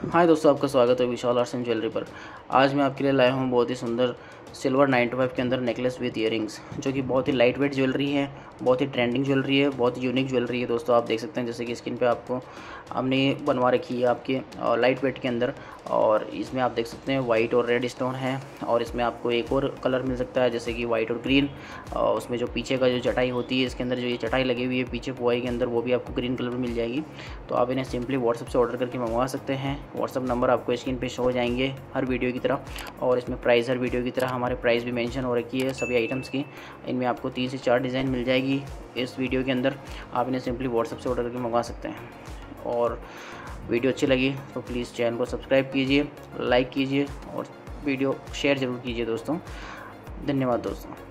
हाय दोस्तों, आपका स्वागत है विशाल आर्ट्स एंड ज्वेलरी पर। आज मैं आपके लिए लाया हूँ बहुत ही सुंदर सिल्वर 95 के अंदर नेकलेस विद ईयरिंग्स, जो कि बहुत ही लाइट वेट ज्वेलरी है, बहुत ही ट्रेंडिंग ज्वेलरी है, बहुत ही यूनिक ज्वेलरी है। दोस्तों आप देख सकते हैं जैसे कि स्क्रीन पे आपको हमने बनवा रखी है आपके लाइट वेट के अंदर। और इसमें आप देख सकते हैं वाइट और रेड स्टोन है, और इसमें आपको एक और कलर मिल सकता है जैसे कि वाइट और ग्रीन। उसमें जो पीछे का जो चटाई होती है, इसके अंदर जो ये चटाई लगी हुई है पीछे पुआई के अंदर, वो भी आपको ग्रीन कलर में मिल जाएगी। तो आप इन्हें सिंपली व्हाट्सएप से ऑर्डर करके मंगवा सकते हैं। व्हाट्सएप नंबर आपको स्क्रीन पे शो हो जाएंगे हर वीडियो की तरह, और इसमें प्राइस हर वीडियो की तरह हमारे प्राइस भी मेंशन हो रखी है सभी आइटम्स की। इनमें आपको 3 से 4 डिज़ाइन मिल जाएगी इस वीडियो के अंदर। आप इन्हें सिंपली व्हाट्सएप से ऑर्डर करके मंगवा सकते हैं। और वीडियो अच्छी लगी तो प्लीज़ चैनल को सब्सक्राइब कीजिए, लाइक कीजिए और वीडियो शेयर ज़रूर कीजिए दोस्तों। धन्यवाद दोस्तों।